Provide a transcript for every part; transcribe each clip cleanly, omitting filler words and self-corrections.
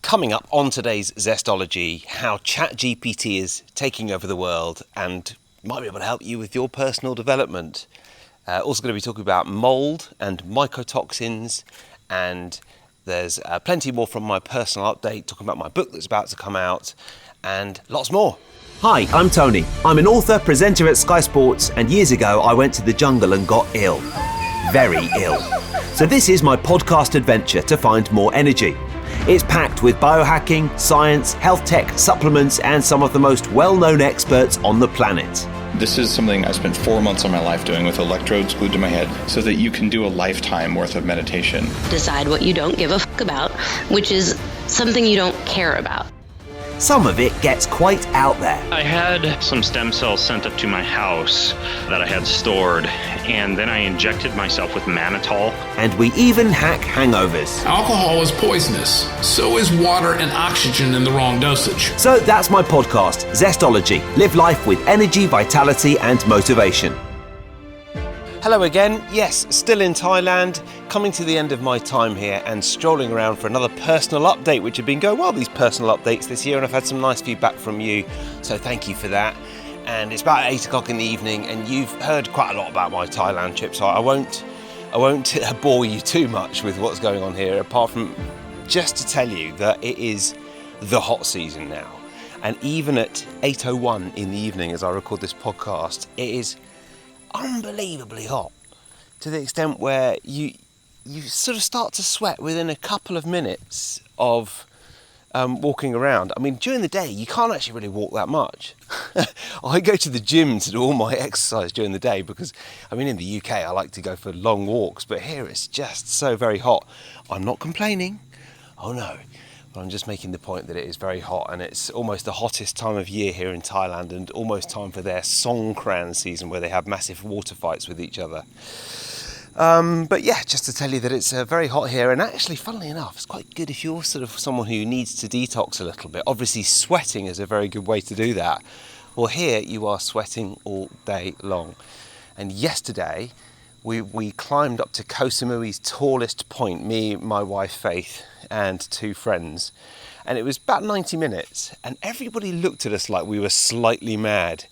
Coming up on today's Zestology, how ChatGPT is taking over the world and might be able to help you with your personal development. Also going to be talking about mold and mycotoxins, and there's plenty more from my personal update, talking about my book that's about to come out, and lots more. Hi, I'm Tony. I'm an author, presenter at Sky Sports, and years ago I went to the jungle and got ill. Very ill. So this is my podcast adventure to find more energy. It's packed with biohacking, science, health tech, supplements, and some of the most well-known experts on the planet. This is something I spent 4 months of my life doing with electrodes glued to my head so that you can do a lifetime worth of meditation. Decide what you don't give a fuck about, which is something you don't care about. Some of it gets quite out there. I had some stem cells sent up to my house that I had stored, and then I injected myself with mannitol. And we even hack hangovers. Alcohol is poisonous. So is water and oxygen in the wrong dosage. So that's my podcast, Zestology. Live life with energy, vitality, and motivation. Hello again. Yes, still in Thailand, coming to the end of my time here and strolling around for another personal update, which have been going well, these personal updates this year, and I've had some nice feedback from you, so thank you for that. And it's about 8 o'clock in the evening, and you've heard quite a lot about my Thailand trip, so I won't bore you too much with what's going on here, apart from just to tell you that it is the hot season now. And even at 8:01 in the evening, as I record this podcast, it is unbelievably hot, to the extent where you sort of start to sweat within a couple of minutes of walking around. I mean, during the day you can't actually really walk that much. I go to the gym to do all my exercise during the day because, I mean, in the UK I like to go for long walks, but here it's just so very hot. I'm not complaining, oh no, but I'm just making the point that it is very hot, and it's almost the hottest time of year here in Thailand, and almost time for their Songkran season, where they have massive water fights with each other. But yeah, just to tell you that it's very hot here, and actually, funnily enough, it's quite good if you're sort of someone who needs to detox a little bit. Obviously, sweating is a very good way to do that. Well, here you are sweating all day long. And yesterday, we climbed up to Koh Samui's tallest point, me, my wife Faith, and 2 friends. And it was about 90 minutes, and everybody looked at us like we were slightly mad,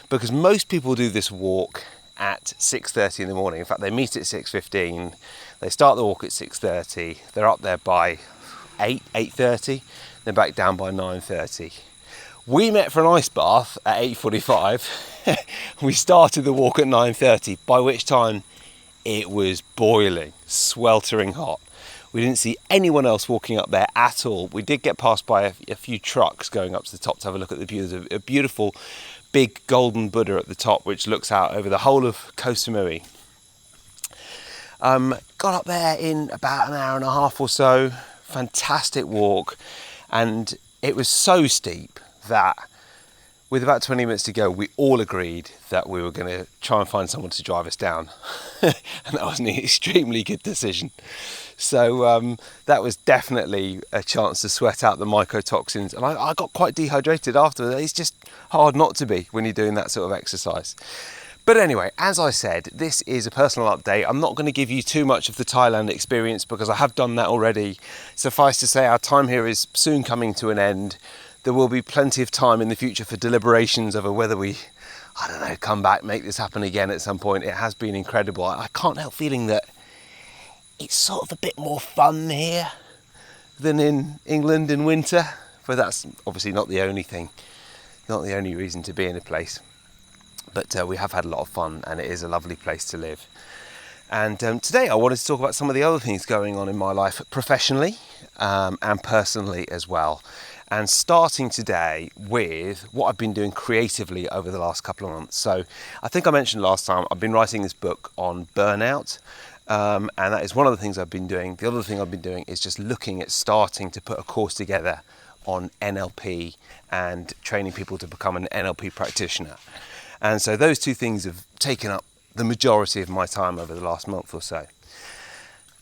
because most people do this walk at 6:30 in the morning. In fact, they meet at 6:15, they start the walk at 6:30, they're up there by 8:30, they're back down by 9:30. We met for an ice bath at 8:45. We started the walk at 9:30, by which time it was boiling, sweltering hot. We didn't see anyone else walking up there at all. We did get passed by a few trucks going up to the top to have a look at the view. There's a beautiful big golden Buddha at the top, which looks out over the whole of Koh Samui. Got up there in about an hour and a half or so. Fantastic walk. And it was so steep that with about 20 minutes to go, we all agreed that we were going to try and find someone to drive us down. And that was an extremely good decision. So that was definitely a chance to sweat out the mycotoxins. And I got quite dehydrated after. It's just hard not to be when you're doing that sort of exercise. But anyway, as I said, this is a personal update. I'm not going to give you too much of the Thailand experience because I have done that already. Suffice to say, our time here is soon coming to an end. There will be plenty of time in the future for deliberations over whether we, come back, make this happen again at some point. It has been incredible. I can't help feeling that it's sort of a bit more fun here than in England in winter, but that's obviously not the only thing, not the only reason to be in a place. But we have had a lot of fun, and it is a lovely place to live. And today I wanted to talk about some of the other things going on in my life professionally and personally as well. And starting today with what I've been doing creatively over the last couple of months. So I think I mentioned last time, I've been writing this book on burnout. And that is one of the things I've been doing. The other thing I've been doing is just looking at starting to put a course together on NLP and training people to become an NLP practitioner. And so those two things have taken up the majority of my time over the last month or so.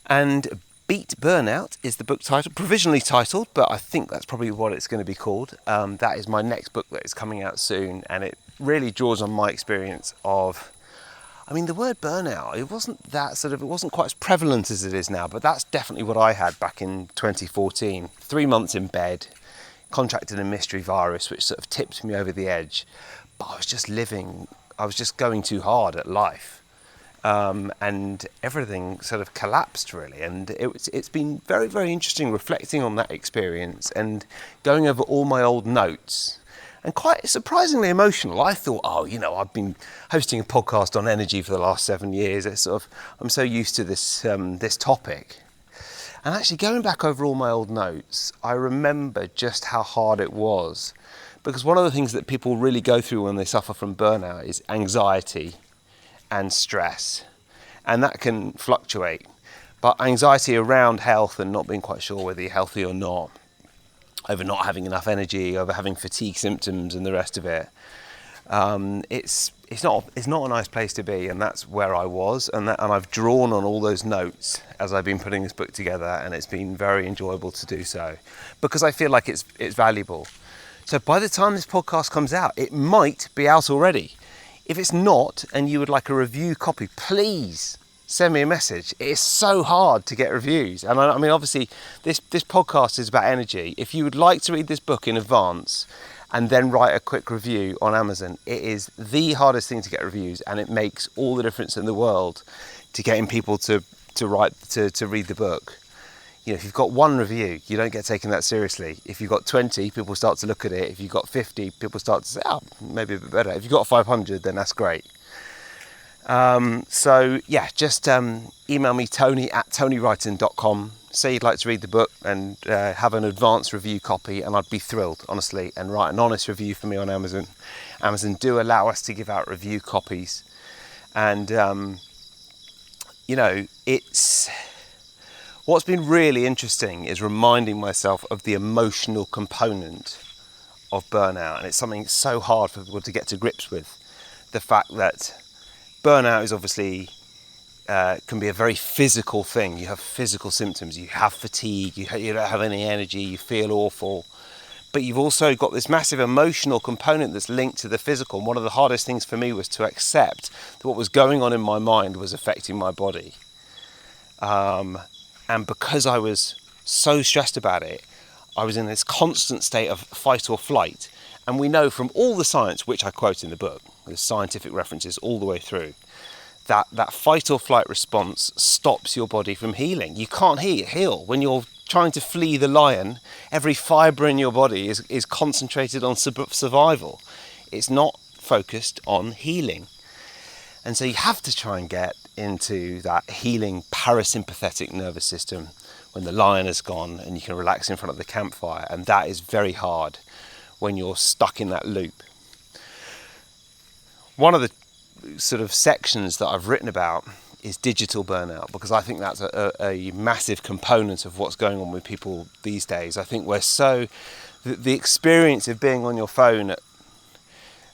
And Beat Burnout is the book title, provisionally titled, but I think that's probably what it's going to be called. That is my next book that is coming out soon, and it really draws on my experience of I mean, the word burnout, it wasn't quite as prevalent as it is now, but that's definitely what I had back in 2014. 3 months in bed, contracted a mystery virus, which sort of tipped me over the edge. But I was just going too hard at life. And everything sort of collapsed, really. And it's been very, very interesting reflecting on that experience and going over all my old notes. And quite surprisingly emotional. I thought, I've been hosting a podcast on energy for the last 7 years. I'm so used to this topic. And actually going back over all my old notes, I remember just how hard it was. Because one of the things that people really go through when they suffer from burnout is anxiety and stress. And that can fluctuate. But anxiety around health and not being quite sure whether you're healthy or not, over not having enough energy, over having fatigue symptoms and the rest of it. It's not a nice place to be, and that's where I was, and I've drawn on all those notes as I've been putting this book together, and it's been very enjoyable to do so, because I feel like it's valuable. So by the time this podcast comes out, it might be out already. If it's not, and you would like a review copy, please send me a message. It is so hard to get reviews. And I mean, obviously, this podcast is about energy. If you would like to read this book in advance and then write a quick review on Amazon, it is the hardest thing to get reviews, and it makes all the difference in the world to getting people to read the book. You know, if you've got one review, you don't get taken that seriously. If you've got 20, people start to look at it. If you've got 50, people start to say, maybe a bit better. If you've got 500, then that's great. Just email me, tony@tonywrighton.com. Say you'd like to read the book and have an advance review copy, and I'd be thrilled, honestly, and write an honest review for me on Amazon. Amazon do allow us to give out review copies. And, what's been really interesting is reminding myself of the emotional component of burnout. And it's something so hard for people to get to grips with. The fact that burnout is obviously can be a very physical thing. You have physical symptoms, you have fatigue, you don't have any energy, you feel awful. But you've also got this massive emotional component that's linked to the physical. And one of the hardest things for me was to accept that what was going on in my mind was affecting my body. And because I was so stressed about it, I was in this constant state of fight or flight. And we know from all the science, which I quote in the book, there's scientific references all the way through, that fight or flight response stops your body from healing. You can't heal. When you're trying to flee the lion, every fibre in your body is concentrated on survival. It's not focused on healing. And so you have to try and get into that healing parasympathetic nervous system when the lion is gone and you can relax in front of the campfire. And that is very hard when you're stuck in that loop. One of the sort of sections that I've written about is digital burnout, because I think that's a massive component of what's going on with people these days. I think the experience of being on your phone at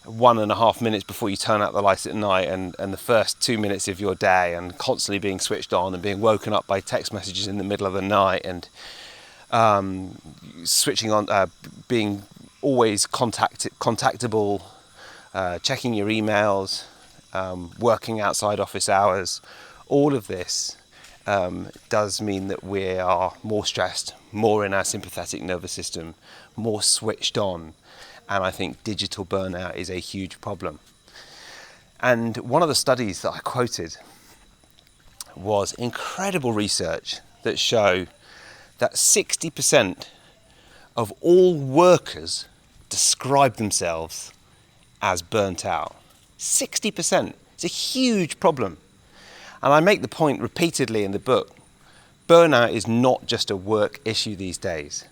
1.5 minutes before you turn out the lights at night, and the first 2 minutes of your day, and constantly being switched on and being woken up by text messages in the middle of the night, and switching on, being always contactable, checking your emails, working outside office hours, all of this does mean that we are more stressed, more in our sympathetic nervous system, more switched on. And I think digital burnout is a huge problem. And one of the studies that I quoted was incredible research that show that 60% of all workers describe themselves as burnt out. 60%. It's a huge problem. And I make the point repeatedly in the book, burnout is not just a work issue these days.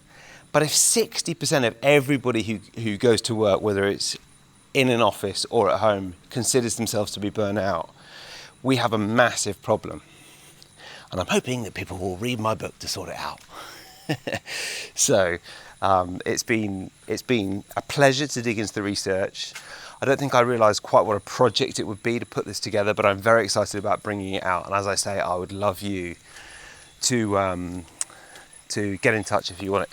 But if 60% of everybody who goes to work, whether it's in an office or at home, considers themselves to be burnt out, we have a massive problem. And I'm hoping that people will read my book to sort it out. So it's been a pleasure to dig into the research. I don't think I realised quite what a project it would be to put this together, but I'm very excited about bringing it out. And as I say, I would love you to get in touch if you want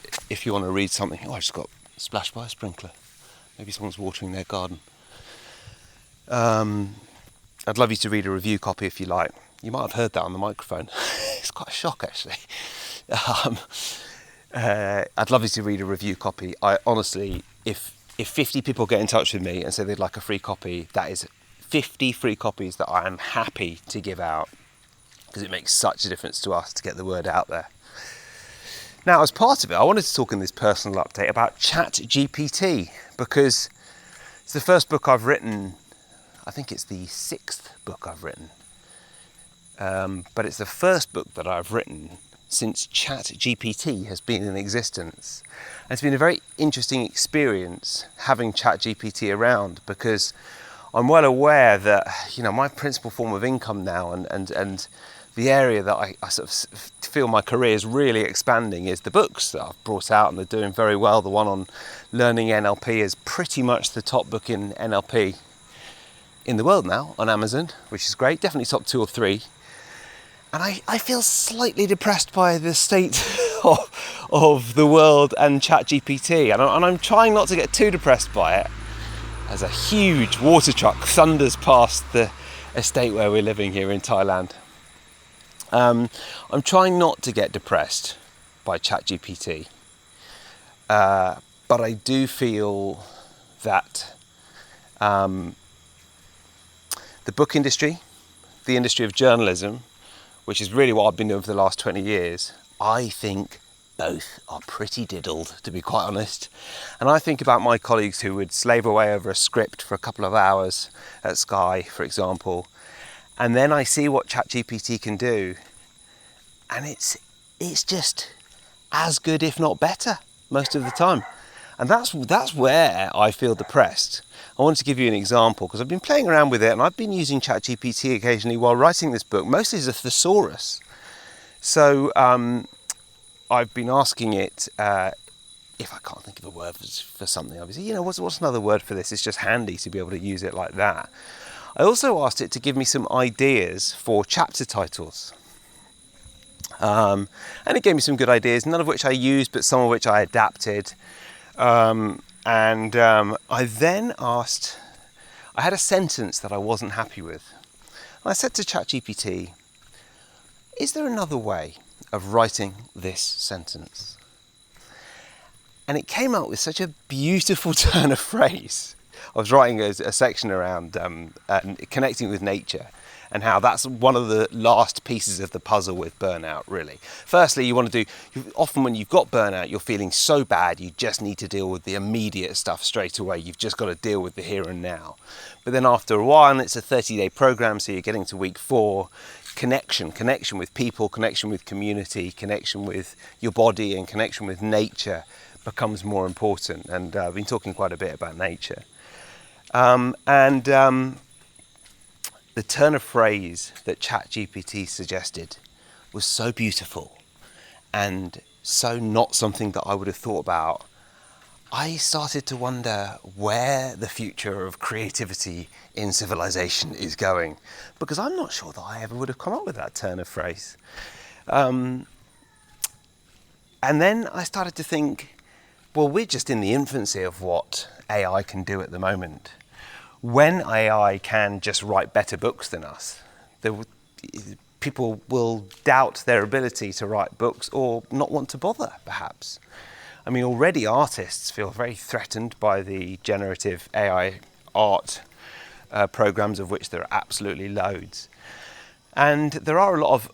to read something. I just got splashed by a sprinkler. Maybe someone's watering their garden. I'd love you to read a review copy if you like. You might have heard that on the microphone. It's quite a shock, actually. I'd love you to read a review copy. I honestly, if 50 people get in touch with me and say they'd like a free copy, that is 50 free copies that I am happy to give out, because it makes such a difference to us to get the word out there. Now, as part of it, I wanted to talk in this personal update about ChatGPT, because it's the first book I've written. I think it's the 6th book I've written. But it's the first book that I've written since ChatGPT has been in existence. And it's been a very interesting experience having ChatGPT around, because I'm well aware that, my principal form of income now and the area that I sort of feel my career is really expanding is the books that I've brought out, and they're doing very well. The one on learning NLP is pretty much the top book in NLP in the world now on Amazon, which is great, definitely top 2 or 3. And I feel slightly depressed by the state of the world and ChatGPT, and I'm trying not to get too depressed by it, as a huge water truck thunders past the estate where we're living here in Thailand. I'm trying not to get depressed by ChatGPT, but I do feel that the book industry, the industry of journalism, which is really what I've been doing for the last 20 years, I think both are pretty diddled, to be quite honest. And I think about my colleagues who would slave away over a script for a couple of hours at Sky, for example, and then I see what ChatGPT can do, and it's just as good, if not better, most of the time. And that's where I feel depressed. I wanted to give you an example, because I've been playing around with it, and I've been using ChatGPT occasionally while writing this book, mostly as a thesaurus. So I've been asking it, if I can't think of a word for something, obviously, what's another word for this? It's just handy to be able to use it like that. I also asked it to give me some ideas for chapter titles. And it gave me some good ideas, none of which I used, but some of which I adapted. I then asked, I had a sentence that I wasn't happy with. And I said to ChatGPT, is there another way of writing this sentence? And it came out with such a beautiful turn of phrase. I was writing a section around connecting with nature, and how that's one of the last pieces of the puzzle with burnout, really. Firstly, often when you've got burnout, you're feeling so bad, you just need to deal with the immediate stuff straight away. You've just got to deal with the here and now. But then after a while, and it's a 30-day program, so you're getting to week 4, connection with people, connection with community, connection with your body, and connection with nature becomes more important. And I've been talking quite a bit about nature. The turn of phrase that ChatGPT suggested was so beautiful and so not something that I would have thought about. I started to wonder where the future of creativity in civilization is going, because I'm not sure that I ever would have come up with that turn of phrase. And then I started to think, well, we're just in the infancy of what AI can do at the moment. When AI can just write better books than us, people will doubt their ability to write books or not want to bother, perhaps. I mean, already artists feel very threatened by the generative AI art programs, of which there are absolutely loads. And there are a lot of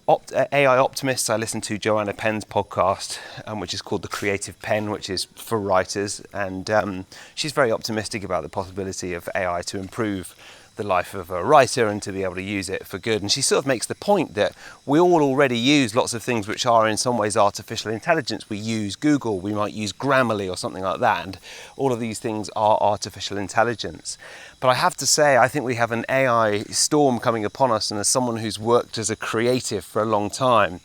AI optimists. I listen to Joanna Penn's podcast, which is called The Creative Pen, which is for writers. And she's very optimistic about the possibility of AI to improve the life of a writer and to be able to use it for good. And she sort of makes the point that we all already use lots of things which are in some ways artificial intelligence. We use Google, we might use Grammarly or something like that, and all of these things are artificial intelligence. But I have to say, I think we have an AI storm coming upon us, and as someone who's worked as a creative for a long time,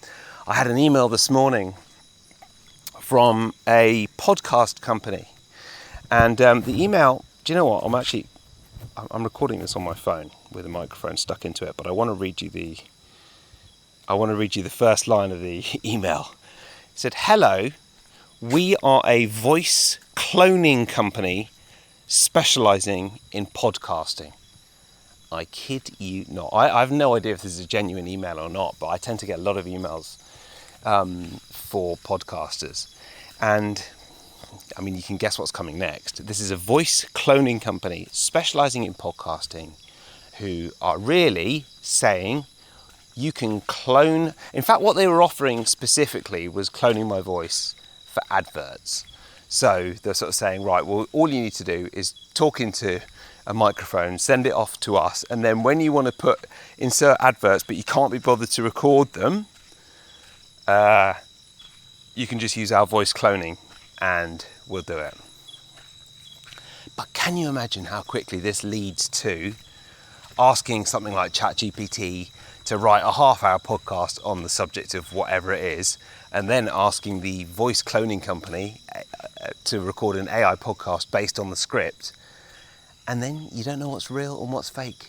I had an email this morning from a podcast company. And the email, do you know what, I'm recording this on my phone with a microphone stuck into it, but I want to read you the first line of the email. It said, "Hello, we are a voice cloning company specializing in podcasting." I kid you not. I have no idea if this is a genuine email or not, but I tend to get a lot of emails for podcasters. And I mean, you can guess what's coming next. This is a voice cloning company specializing in podcasting who are really saying you can clone. In fact, what they were offering specifically was cloning my voice for adverts. So they're sort of saying, right, well, all you need to do is talk into a microphone, send it off to us, and then when you want to insert adverts, but you can't be bothered to record them, you can just use our voice cloning and we'll do it. But can you imagine how quickly this leads to asking something like ChatGPT to write a half-hour podcast on the subject of whatever it is, and then asking the voice cloning company to record an AI podcast based on the script, and then you don't know what's real and what's fake.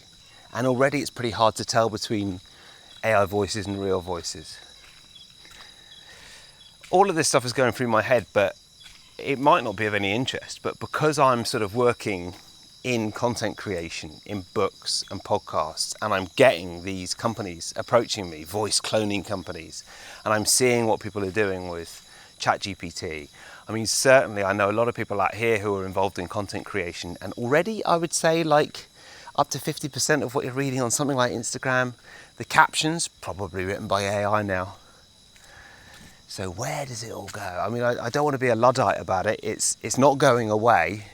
And already it's pretty hard to tell between AI voices and real voices. All of this stuff is going through my head, but it might not be of any interest. But because I'm sort of working in content creation, in books and podcasts, and I'm getting these companies approaching me, voice cloning companies, and I'm seeing what people are doing with ChatGPT. I mean, certainly I know a lot of people out here who are involved in content creation, and already I would say like up to 50% of what you're reading on something like Instagram, the captions, probably written by AI now. So where does it all go? I mean, I don't want to be a Luddite about it. It's not going away,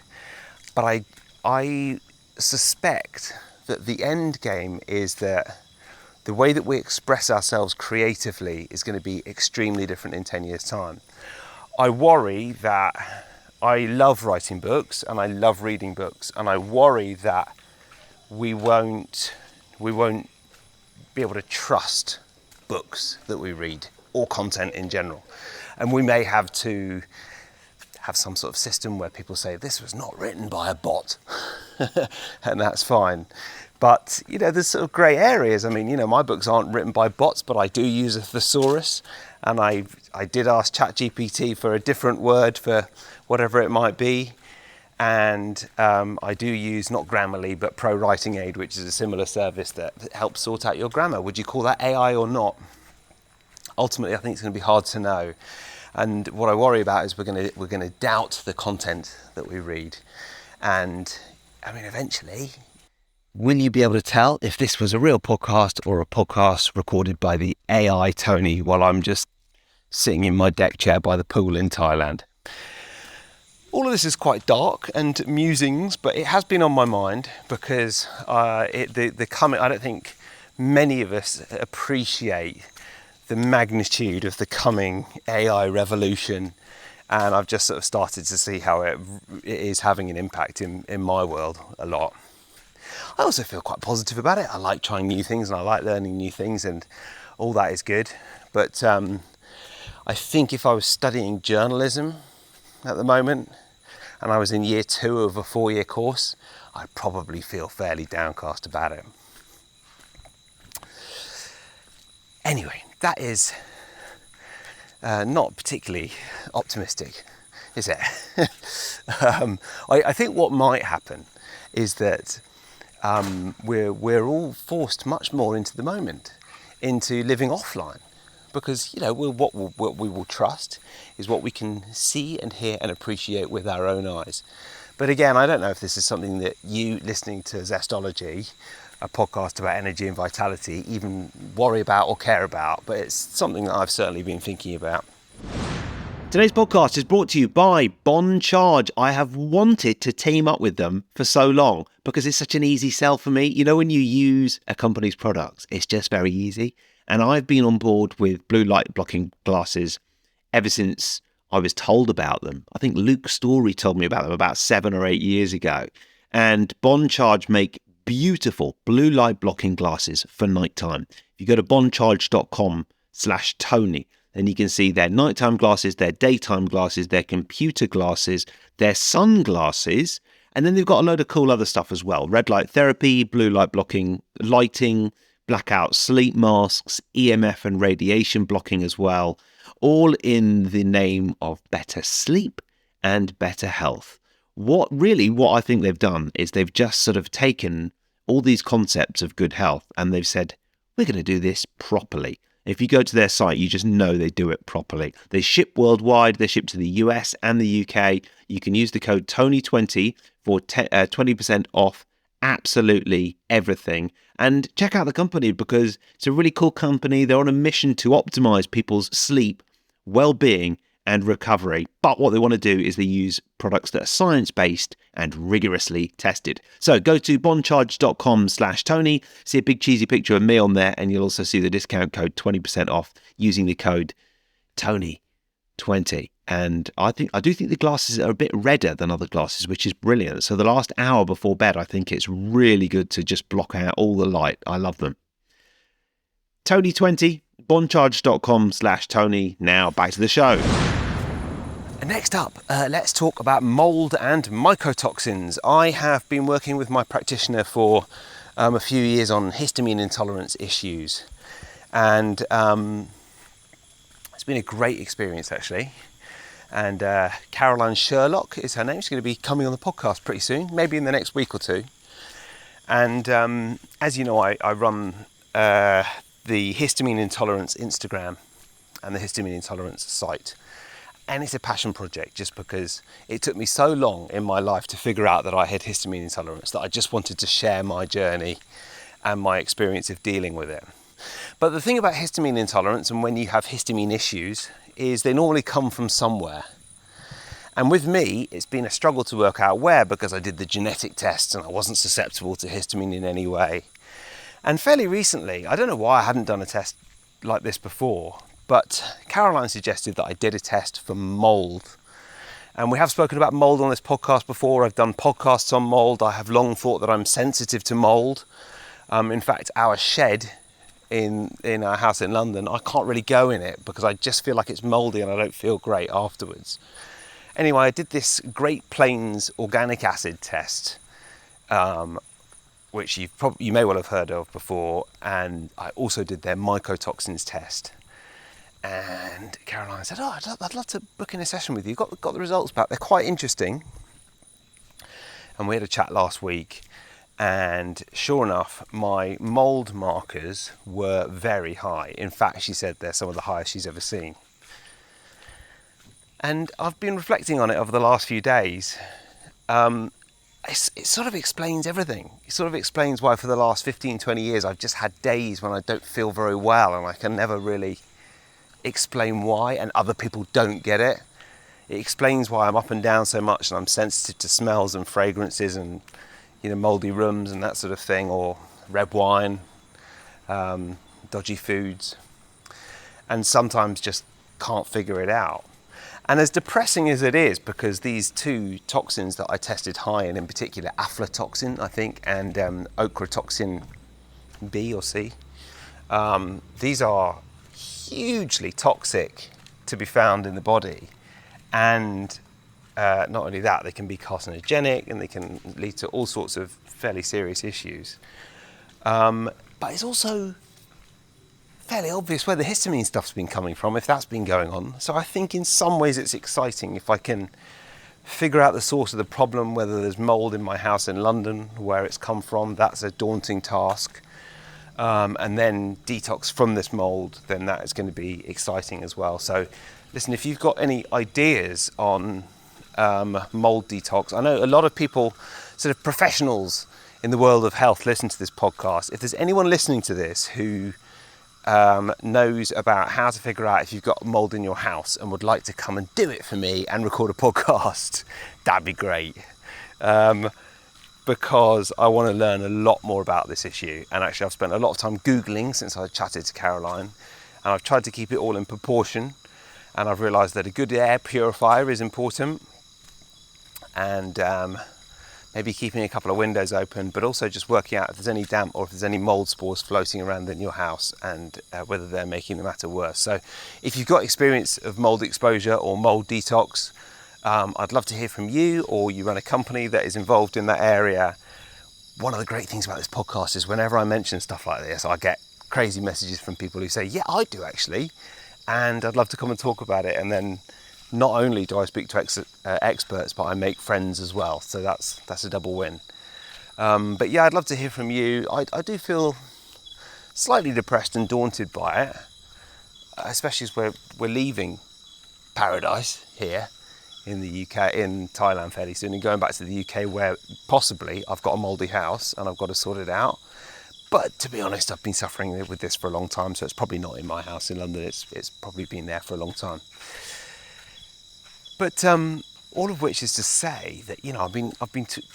but I suspect that the end game is that the way that we express ourselves creatively is going to be extremely different in 10 years' time. I worry that I love writing books and I love reading books, and I worry that we won't be able to trust books that we read or content in general. And we may have to have some sort of system where people say this was not written by a bot and that's fine. But you know, there's sort of grey areas. I mean, you know, my books aren't written by bots, but I do use a thesaurus, and I did ask ChatGPT for a different word for whatever it might be, and I do use not Grammarly but Pro Writing Aid, which is a similar service that helps sort out your grammar. Would you call that AI or not? Ultimately, I think it's going to be hard to know. And what I worry about is we're going to doubt the content that we read. And I mean, eventually, will you be able to tell if this was a real podcast or a podcast recorded by the AI Tony while I'm just sitting in my deck chair by the pool in Thailand? All of this is quite dark and musings, but it has been on my mind because I don't think many of us appreciate the magnitude of the coming AI revolution, and I've just sort of started to see how it is having an impact in my world a lot. I also feel quite positive about it. I like trying new things and I like learning new things, and all that is good. But I think if I was studying journalism at the moment and I was in year 2 of a 4-year course, I'd probably feel fairly downcast about it. Anyway, that is not particularly optimistic, is it? I think what might happen is that we're all forced much more into the moment, into living offline, because you know what we will trust is what we can see and hear and appreciate with our own eyes. But again, I don't know if this is something that you listening to Zestology, a podcast about energy and vitality, even worry about or care about, but it's something that I've certainly been thinking about. Today's podcast is brought to you by Bon Charge. I have wanted to team up with them for so long because it's such an easy sell for me. You know, when you use a company's products, it's just very easy. And I've been on board with blue light blocking glasses ever since I was told about them. I think Luke Story told me about them about 7 or 8 years ago. And Bon Charge make beautiful blue light blocking glasses for nighttime. If you go to boncharge.com/Tony, then you can see their nighttime glasses, their daytime glasses, their computer glasses, their sunglasses, and then they've got a load of cool other stuff as well. Red light therapy, blue light blocking lighting, blackout sleep masks, EMF and radiation blocking as well, all in the name of better sleep and better health. What I think they've done is they've just sort of taken all these concepts of good health, and they've said, we're going to do this properly. If you go to their site, you just know they do it properly. They ship worldwide. They ship to the US and the UK. You can use the code TONY20 for 20% off absolutely everything. And check out the company because it's a really cool company. They're on a mission to optimize people's sleep, well-being, and recovery. But what they want to do is they use products that are science-based and rigorously tested. So go to bondcharge.com/Tony, see a big cheesy picture of me on there, and you'll also see the discount code 20% off using the code Tony20. And I do think the glasses are a bit redder than other glasses, which is brilliant. So the last hour before bed, I think it's really good to just block out all the light. I love them. Tony20, bondcharge.com/Tony. Now back to the show. Next up, let's talk about mold and mycotoxins. I have been working with my practitioner for a few years on histamine intolerance issues, and it's been a great experience actually. And Caroline Sherlock is her name. She's going to be coming on the podcast pretty soon, maybe in the next week or two. And as you know, I run the histamine intolerance Instagram and the histamine intolerance site. And it's a passion project just because it took me so long in my life to figure out that I had histamine intolerance that I just wanted to share my journey and my experience of dealing with it. But the thing about histamine intolerance and when you have histamine issues is they normally come from somewhere. And with me, it's been a struggle to work out where because I did the genetic tests and I wasn't susceptible to histamine in any way. And fairly recently, I don't know why I hadn't done a test like this before, but Caroline suggested that I did a test for mold. And we have spoken about mold on this podcast before. I've done podcasts on mold. I have long thought that I'm sensitive to mold. In fact, our shed in our house in London, I can't really go in it because I just feel like it's moldy and I don't feel great afterwards. Anyway, I did this Great Plains organic acid test, which you may well have heard of before, and I also did their mycotoxins test. And Caroline said, I'd love to book in a session with you. Got the results back. They're quite interesting. And we had a chat last week. And sure enough, my mold markers were very high. In fact, she said they're some of the highest she's ever seen. And I've been reflecting on it over the last few days. It sort of explains everything. It sort of explains why for the last 15, 20 years, I've just had days when I don't feel very well and I can never really explain why, and other people don't get it. It explains why I'm up and down so much and I'm sensitive to smells and fragrances and moldy rooms and that sort of thing, or red wine, dodgy foods, and sometimes just can't figure it out. And as depressing as it is, because these two toxins that I tested high in particular, aflatoxin, I think, and ochratoxin B or C, these are hugely toxic to be found in the body, and not only that, they can be carcinogenic and they can lead to all sorts of fairly serious issues. But it's also fairly obvious where the histamine stuff's been coming from, if that's been going on. So I think in some ways it's exciting if I can figure out the source of the problem, whether there's mold in my house in London, where it's come from. That's a daunting task. And then detox from this mold, then that is going to be exciting as well. So listen, if you've got any ideas on mold detox, I know a lot of people, sort of professionals in the world of health, listen to this podcast. If there's anyone listening to this who knows about how to figure out if you've got mold in your house and would like to come and do it for me and record a podcast, that'd be great. Because I want to learn a lot more about this issue. And actually I've spent a lot of time Googling since I chatted to Caroline, and I've tried to keep it all in proportion, and I've realised that a good air purifier is important, and maybe keeping a couple of windows open, but also just working out if there's any damp or if there's any mold spores floating around in your house, and whether they're making the matter worse. So if you've got experience of mold exposure or mold detox, I'd love to hear from you, or you run a company that is involved in that area. One of the great things about this podcast is whenever I mention stuff like this, I get crazy messages from people who say, yeah, I do actually, and I'd love to come and talk about it. And then not only do I speak to experts, but I make friends as well. So that's a double win. But yeah, I'd love to hear from you. I do feel slightly depressed and daunted by it, especially as we're leaving paradise here in the UK, in Thailand fairly soon, and going back to the UK where possibly I've got a mouldy house and I've got to sort it out. But to be honest, I've been suffering with this for a long time, so it's probably not in my house in London. It's probably been there for a long time. But all of which is to say that, you know,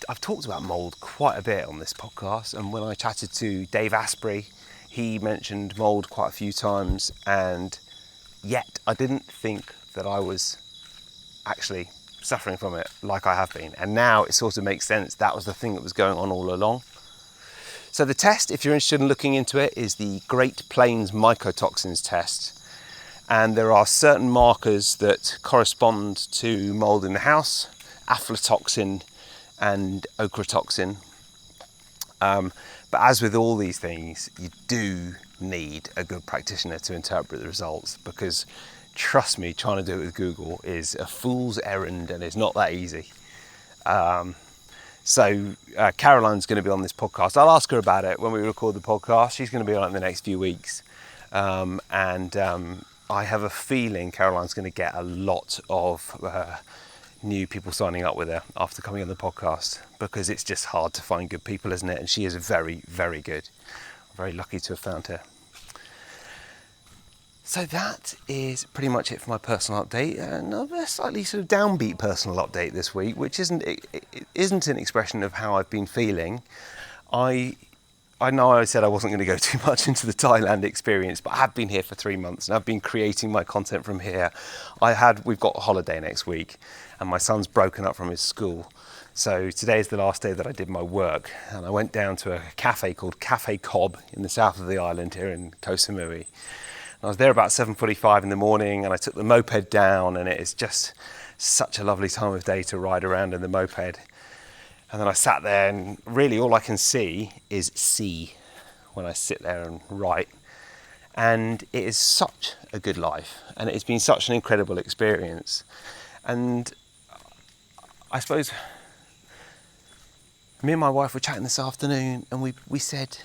I've talked about mould quite a bit on this podcast, and when I chatted to Dave Asprey, he mentioned mould quite a few times, and yet I didn't think that I was actually suffering from it like I have been. And now it sort of makes sense. That was the thing that was going on all along. So the test, if you're interested in looking into it, is the Great Plains Mycotoxins test. And there are certain markers that correspond to mould in the house, aflatoxin and ochratoxin. But as with all these things, you do need a good practitioner to interpret the results, because trust me, trying to do it with Google is a fool's errand and it's not that easy. So Caroline's going to be on this podcast. I'll ask her about it when we record the podcast. She's going to be on it in the next few weeks. I have a feeling Caroline's going to get a lot of new people signing up with her after coming on the podcast, because it's just hard to find good people, isn't it? And she is very, very good. I'm very lucky to have found her. So that is pretty much it for my personal update. Another slightly sort of downbeat personal update this week, which isn't an expression of how I've been feeling. I know I said I wasn't going to go too much into the Thailand experience, but I have been here for 3 months and I've been creating my content from here. We've got a holiday next week and my son's broken up from his school. So today is the last day that I did my work, and I went down to a cafe called Cafe Cobb in the south of the island here in Koh Samui. I was there about 7:45 in the morning, and I took the moped down, and it is just such a lovely time of day to ride around in the moped. And then I sat there, and really all I can see is sea when I sit there and write. And it is such a good life, and it has been such an incredible experience. And I suppose me and my wife were chatting this afternoon, and we said,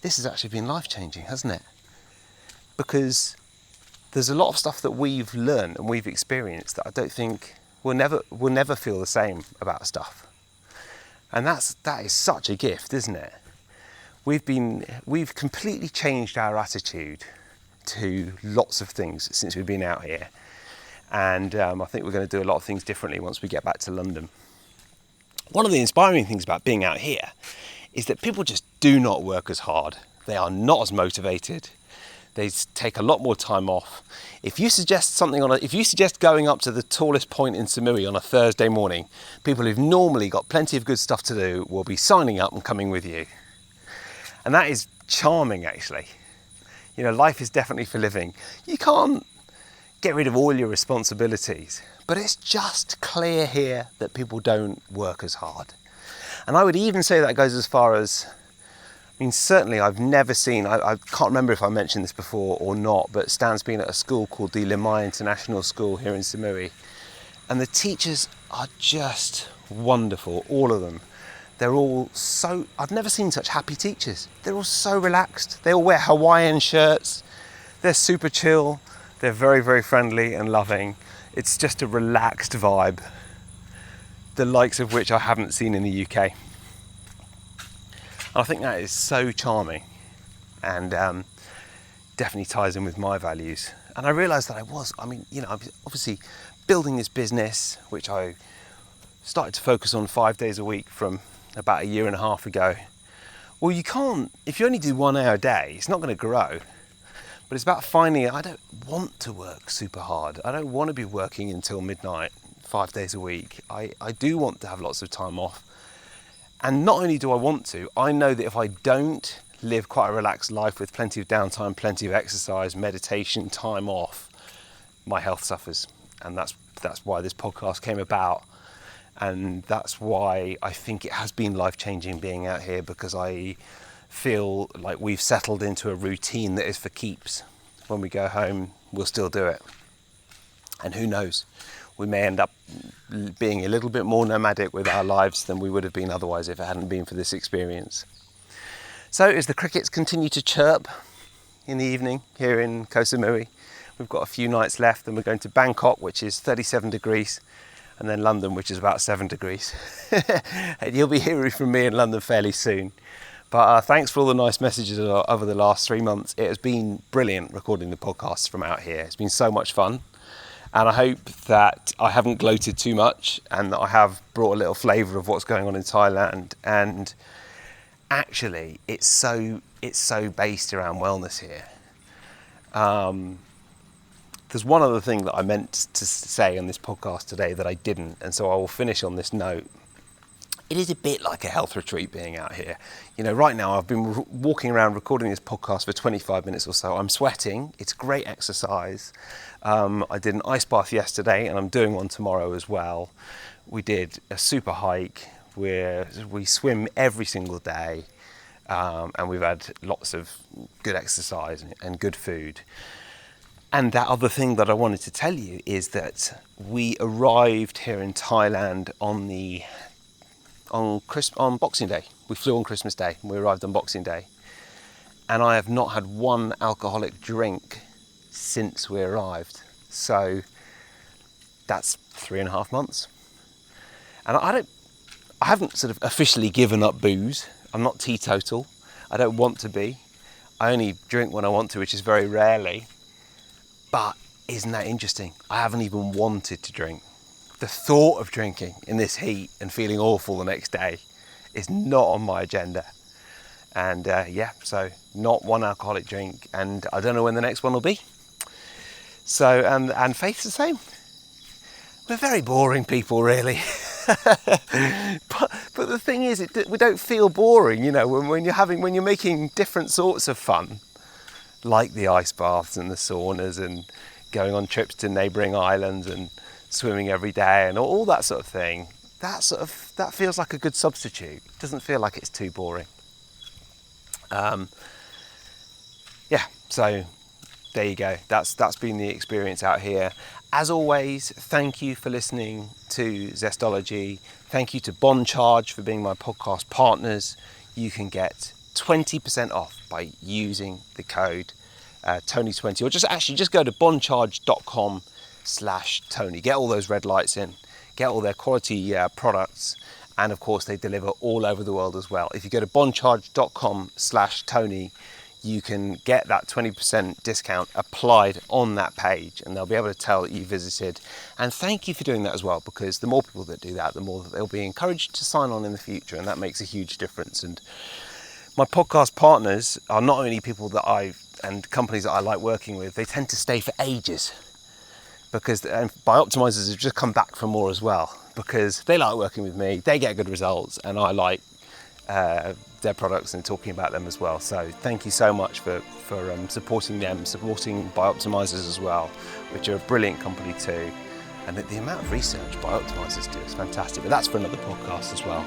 this has actually been life-changing, hasn't it? Because there's a lot of stuff that we've learned and we've experienced that I don't think we'll never feel the same about stuff. And that is such a gift, isn't it? We've completely changed our attitude to lots of things since we've been out here. And I think we're going to do a lot of things differently once we get back to London. One of the inspiring things about being out here is that people just do not work as hard. They are not as motivated. They take a lot more time off. If you suggest going up to the tallest point in Samui on a Thursday morning, people who've normally got plenty of good stuff to do will be signing up and coming with you. And that is charming, actually. You know, life is definitely for living. You can't get rid of all your responsibilities, but it's just clear here that people don't work as hard. And I would even say that goes as far as, I mean, certainly I've never seen, I can't remember if I mentioned this before or not, but Stan's been at a school called the Limai International School here in Samui, and the teachers are just wonderful, all of them. They're all so, I've never seen such happy teachers. They're all so relaxed. They all wear Hawaiian shirts. They're super chill. They're very, very friendly and loving. It's just a relaxed vibe, the likes of which I haven't seen in the UK. I think that is so charming, and definitely ties in with my values. And I realised that I was obviously building this business, which I started to focus on 5 days a week from about 1.5 years ago. Well, you can't, if you only do 1 hour a day, it's not going to grow. But it's about finding, I don't want to work super hard. I don't want to be working until midnight, 5 days a week. I do want to have lots of time off. And not only do I want to, I know that if I don't live quite a relaxed life with plenty of downtime, plenty of exercise, meditation, time off, my health suffers. And that's why this podcast came about. And that's why I think it has been life-changing being out here, because I feel like we've settled into a routine that is for keeps. When we go home, we'll still do it. And who knows we may end up being a little bit more nomadic with our lives than we would have been otherwise if it hadn't been for this experience. So as the crickets continue to chirp in the evening here in Koh Samui, we've got a few nights left, and we're going to Bangkok, which is 37 degrees, and then London, which is about 7 degrees. And you'll be hearing from me in London fairly soon. But thanks for all the nice messages over the last 3 months. It has been brilliant recording the podcasts from out here. It's been so much fun. And I hope that I haven't gloated too much and that I have brought a little flavour of what's going on in Thailand. And actually, it's so based around wellness here. There's one other thing that I meant to say on this podcast today that I didn't, and so I will finish on this note. It is a bit like a health retreat being out here. You know, right now I've been walking around recording this podcast for 25 minutes or so. I'm sweating. It's great exercise. I did an ice bath yesterday, and I'm doing one tomorrow as well. We did a super hike where we swim every single day, and we've had lots of good exercise and good food. And that other thing that I wanted to tell you is that we arrived here in Thailand on Boxing Day. We flew on Christmas Day and we arrived on Boxing Day, and I have not had one alcoholic drink since we arrived. So that's 3.5 months, and I haven't sort of officially given up booze. I'm not teetotal. I don't want to be. I only drink when I want to, which is very rarely. But isn't that interesting? I haven't even wanted to drink. The thought of drinking in this heat and feeling awful the next day is not on my agenda. And so not one alcoholic drink, and I don't know when the next one will be. So, and Faith's the same. We're very boring people, really. but the thing is, we don't feel boring, you know, when you're making different sorts of fun, like the ice baths and the saunas and going on trips to neighbouring islands and swimming every day and all that sort of thing. That feels like a good substitute. It doesn't feel like it's too boring. So there you go. That's been the experience out here. As always, thank you for listening to Zestology. Thank you to Bond Charge for being my podcast partners. You can get 20% off by using the code Tony20, or just go to bondcharge.com/Tony. Get all those red lights in, get all their quality products, and of course they deliver all over the world as well. If you go to bondcharge.com/Tony, you can get that 20% discount applied on that page, and they'll be able to tell that you visited. And thank you for doing that as well, because the more people that do that, the more that they'll be encouraged to sign on in the future, and that makes a huge difference. And my podcast partners are not only people that and companies that I like working with, they tend to stay for ages, because Bioptimizers have just come back for more as well, because they like working with me, they get good results, and I like their products and talking about them as well. So thank you so much for supporting them, supporting Bioptimizers as well, which are a brilliant company too. And the amount of research Bioptimizers do is fantastic, but that's for another podcast as well.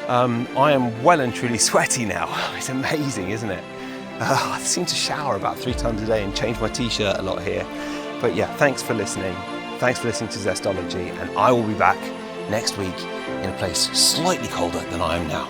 I am well and truly sweaty now. It's amazing, isn't it? I seem to shower about 3 times a day and change my t-shirt a lot here. But yeah, thanks for listening. Thanks for listening to Zestology, and I will be back next week in a place slightly colder than I am now.